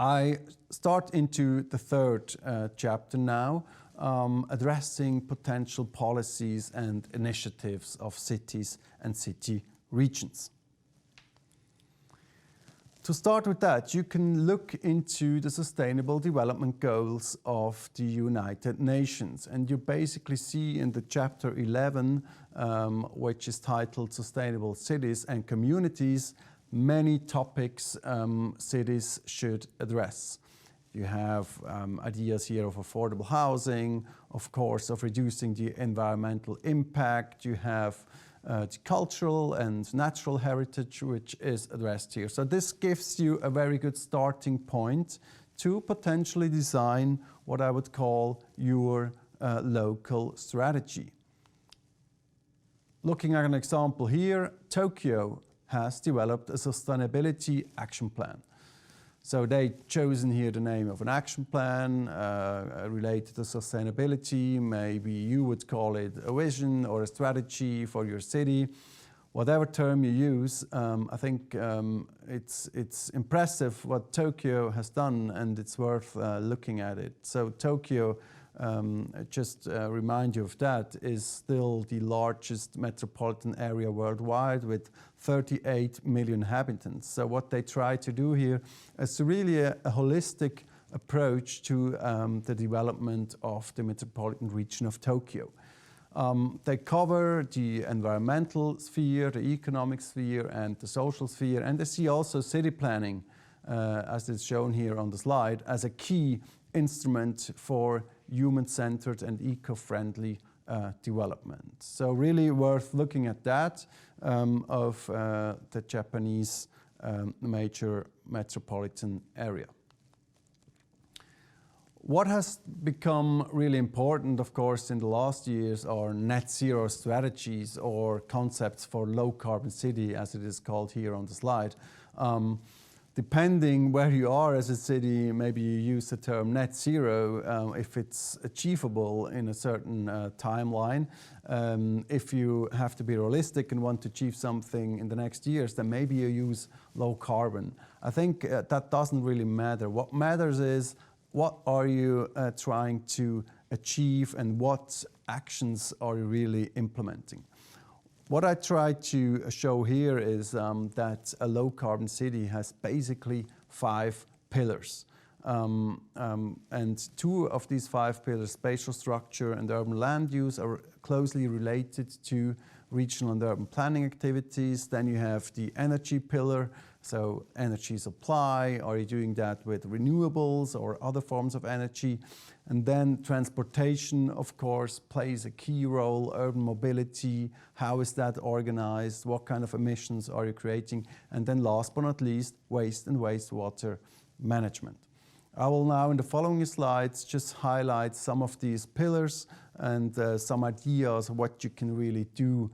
I start into the third chapter now, addressing potential policies and initiatives of cities and city regions. To start with that, you can look into the Sustainable Development Goals of the United Nations. And you basically see in the chapter 11, which is titled Sustainable Cities and Communities, many topics cities should address. You have ideas here of affordable housing, of course, of reducing the environmental impact. You have the cultural and natural heritage, which is addressed here. So this gives you a very good starting point to potentially design what I would call your local strategy. Looking at an example here, Tokyo has developed a sustainability action plan. So they've chosen here the name of an action plan related to sustainability. Maybe you would call it a vision or a strategy for your city. Whatever term you use, I think it's impressive what Tokyo has done, and it's worth looking at it. So Tokyo, just remind you of that, is still the largest metropolitan area worldwide with 38 million inhabitants. So what they try to do here is really a holistic approach to the development of the metropolitan region of Tokyo. They cover the environmental sphere, the economic sphere, and the social sphere, and they see also city planning, as is shown here on the slide, as a key instrument for human-centered and eco-friendly development. So really worth looking at that of the Japanese major metropolitan area. What has become really important, of course, in the last years are net zero strategies or concepts for low carbon city, as it is called here on the slide. Depending where you are as a city, maybe you use the term net zero if it's achievable in a certain timeline. If you have to be realistic and want to achieve something in the next years, then maybe you use low carbon. I think that doesn't really matter. What matters is what are you trying to achieve and what actions are you really implementing. What I try to show here is that a low-carbon city has basically 5 pillars. And 2 of these 5 pillars, spatial structure and urban land use, are closely related to regional and urban planning activities. Then you have the energy pillar, so energy supply. Are you doing that with renewables or other forms of energy? And then transportation, of course, plays a key role. Urban mobility, how is that organized? What kind of emissions are you creating? And then last but not least, waste and wastewater management. I will now, in the following slides, just highlight some of these pillars and some ideas of what you can really do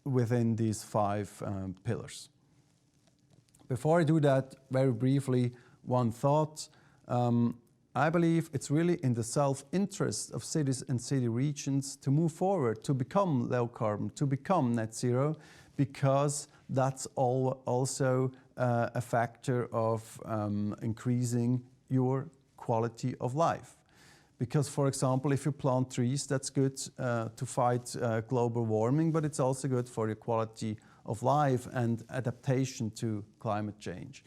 within these 5 pillars. Before I do that, very briefly, one thought. I believe it's really in the self-interest of cities and city regions to move forward, to become low carbon, to become net zero, because that's also a factor of increasing your quality of life. Because, for example, if you plant trees, that's good to fight global warming, but it's also good for your quality of life and adaptation to climate change.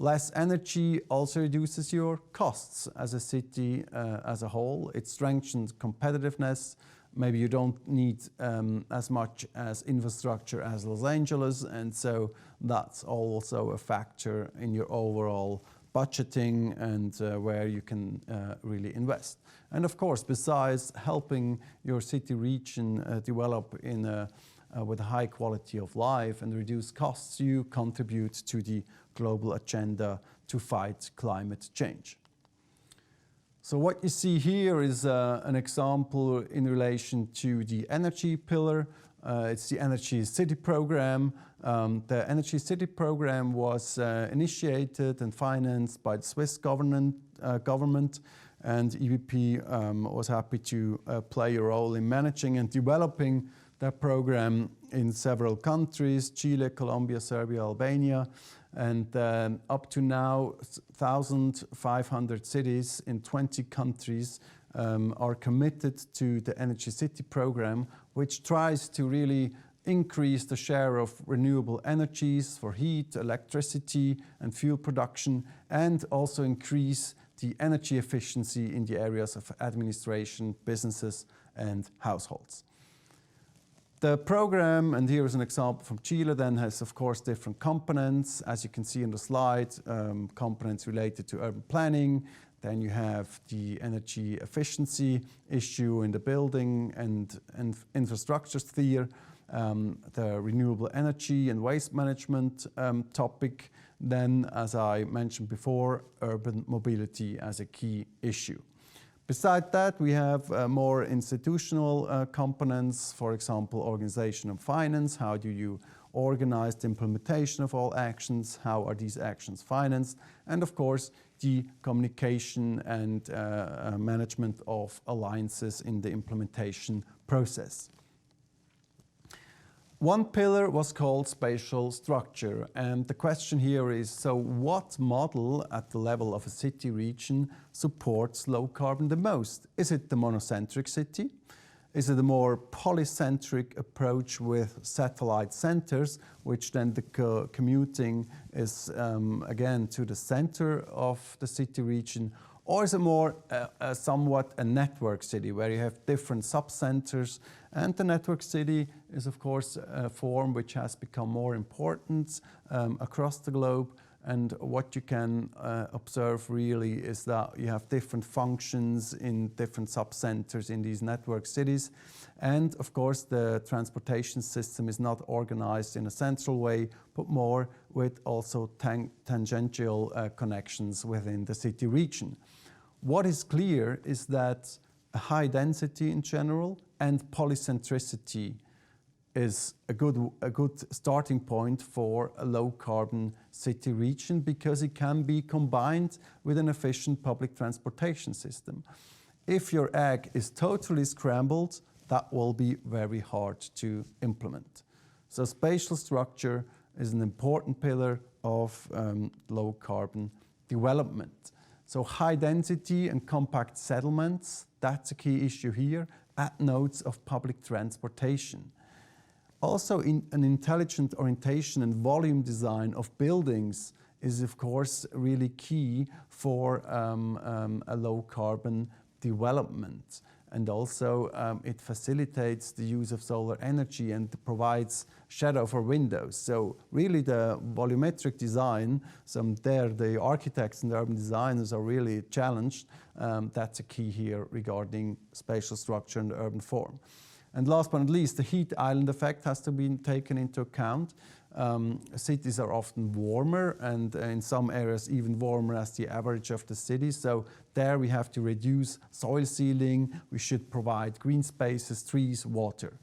Less energy also reduces your costs as a city as a whole. It strengthens competitiveness. Maybe you don't need as much as infrastructure as Los Angeles, and so that's also a factor in your overall budgeting and where you can really invest. And of course, besides helping your city region develop with a high quality of life and reduce costs, you contribute to the global agenda to fight climate change. So what you see here is an example in relation to the energy pillar. It's the Energy City Program. The Energy City Program was initiated and financed by the Swiss government, and EVP was happy to play a role in managing and developing that program in several countries: Chile, Colombia, Serbia, Albania. And up to now, 1,500 cities in 20 countries are committed to the Energy City program, which tries to really increase the share of renewable energies for heat, electricity, and fuel production, and also increase the energy efficiency in the areas of administration, businesses, and households. The program, and here is an example from Chile, then has of course different components, as you can see in the slide, components related to urban planning. Then you have the energy efficiency issue in the building and infrastructure sphere, the renewable energy and waste management topic. Then, as I mentioned before, urban mobility as a key issue. Beside that, we have more institutional components, for example, organization and finance. How do you organize the implementation of all actions? How are these actions financed? And of course, the communication and management of alliances in the implementation process. One pillar was called spatial structure, and the question here is, so what model at the level of a city region supports low carbon the most? Is it the monocentric city? Is it a more polycentric approach with satellite centers, which then the commuting is again to the center of the city region? Or is it more somewhat a network city where you have different sub-centers? And the network city is of course a form which has become more important across the globe. And what you can observe really is that you have different functions in different sub-centers in these network cities. And of course the transportation system is not organized in a central way, but more with also tangential connections within the city region. What is clear is that a high density in general and polycentricity is a good starting point for a low carbon city region, because it can be combined with an efficient public transportation system. If your egg is totally scrambled, that will be very hard to implement. So spatial structure is an important pillar of low carbon development. So high density and compact settlements, that's a key issue here, at nodes of public transportation. Also, an intelligent orientation and volume design of buildings is of course really key for a low carbon development. And also it facilitates the use of solar energy and provides shadow for windows. So really the volumetric design, the architects and the urban designers are really challenged. That's a key here regarding spatial structure and urban form. And last but not least, the heat island effect has to be taken into account. Cities are often warmer, and in some areas even warmer as the average of the city. So there we have to reduce soil sealing. We should provide green spaces, trees, water.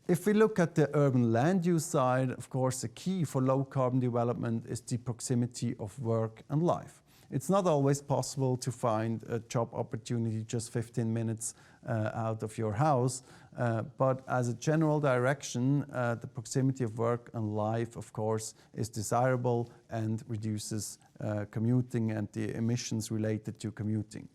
If we look at the urban land use side, of course, the key for low carbon development is the proximity of work and life. It's not always possible to find a job opportunity just 15 minutes out of your house, but as a general direction, the proximity of work and life, of course, is desirable and reduces commuting and the emissions related to commuting.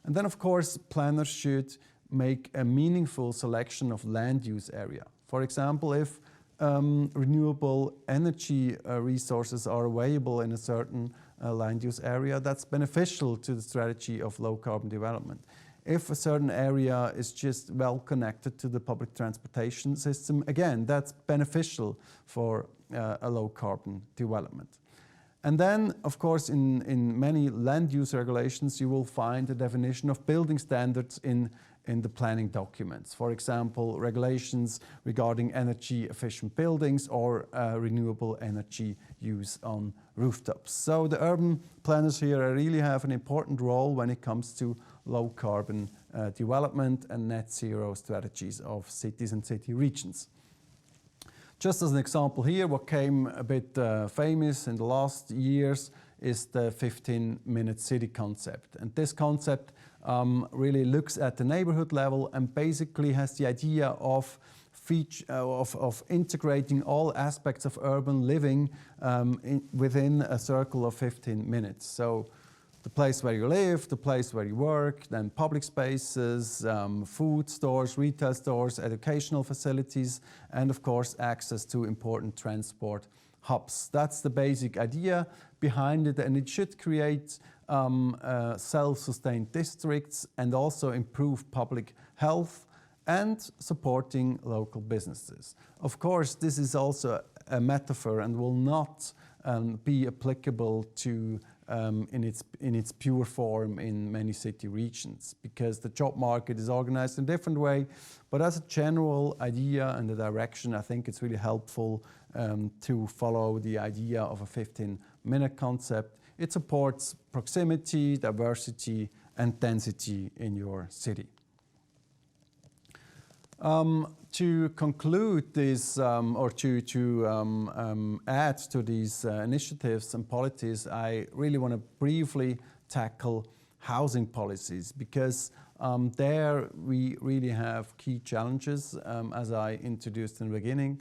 And then, of course, planners should make a meaningful selection of land use area. For example, if renewable energy resources are available in a certain land use area, that's beneficial to the strategy of low carbon development. If a certain area is just well connected to the public transportation system, again, that's beneficial for a low carbon development. And then, of course, in many land use regulations, you will find a definition of building standards in the planning documents. For example, regulations regarding energy efficient buildings or renewable energy use on rooftops. So the urban planners here really have an important role when it comes to low carbon development and net zero strategies of cities and city regions. Just as an example here, what came a bit famous in the last years is the 15-minute city concept. And this concept really looks at the neighborhood level and basically has the idea of of integrating all aspects of urban living within a circle of 15 minutes. So the place where you live, the place where you work, then public spaces, food stores, retail stores, educational facilities, and of course access to important transport hubs. That's the basic idea behind it, and it should create self-sustained districts and also improve public health and supporting local businesses. Of course, this is also a metaphor and will not be applicable to in its pure form in many city regions, because the job market is organized in a different way. But as a general idea and a direction, I think it's really helpful to follow the idea of a 15-minute concept. It supports proximity, diversity, and density in your city. To conclude this, or to add to these initiatives and policies, I really want to briefly tackle housing policies, because there we really have key challenges, as I introduced in the beginning.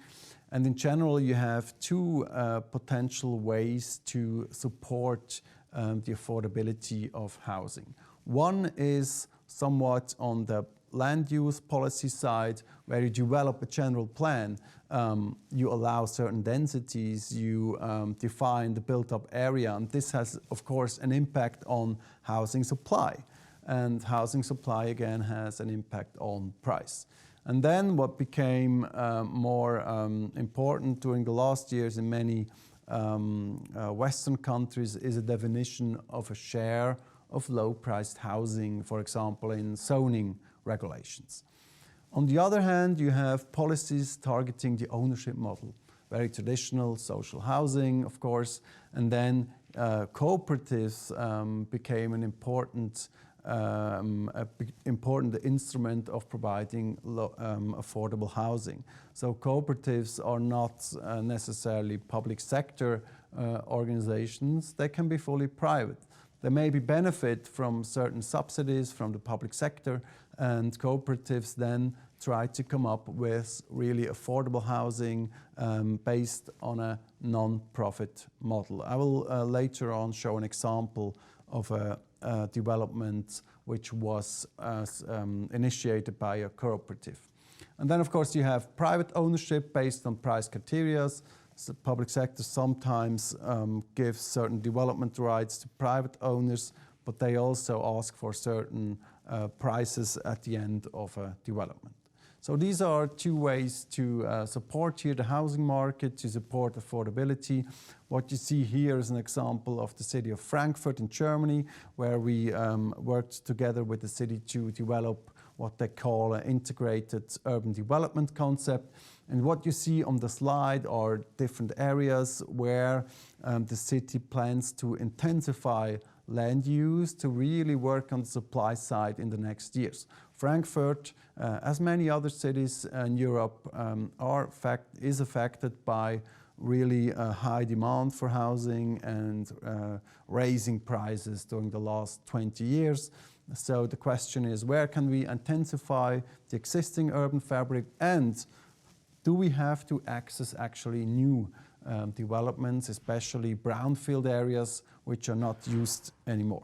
And in general, you have two potential ways to support the affordability of housing. One is somewhat on the land use policy side, where you develop a general plan, you allow certain densities, you define the built-up area, and this has, of course, an impact on housing supply. And housing supply, again, has an impact on price. And then what became more important during the last years in many Western countries is a definition of a share of low-priced housing, for example, in zoning regulations. On the other hand, you have policies targeting the ownership model, very traditional social housing, of course, and then cooperatives became an important instrument of providing affordable housing. So cooperatives are not necessarily public sector organizations, they can be fully private. They maybe benefit from certain subsidies from the public sector, and cooperatives then try to come up with really affordable housing based on a non-profit model. I will later on show an example of a development which was initiated by a cooperative. And then, of course, you have private ownership based on price criteria. The public sector sometimes gives certain development rights to private owners, but they also ask for certain prices at the end of a development. So these are two ways to support here the housing market, to support affordability. What you see here is an example of the city of Frankfurt in Germany, where we worked together with the city to develop what they call an integrated urban development concept. And what you see on the slide are different areas where the city plans to intensify land use to really work on the supply side in the next years. Frankfurt, as many other cities in Europe, is affected by really high demand for housing and raising prices during the last 20 years. So the question is, where can we intensify the existing urban fabric, and do we have to access actually new developments, especially brownfield areas which are not used anymore?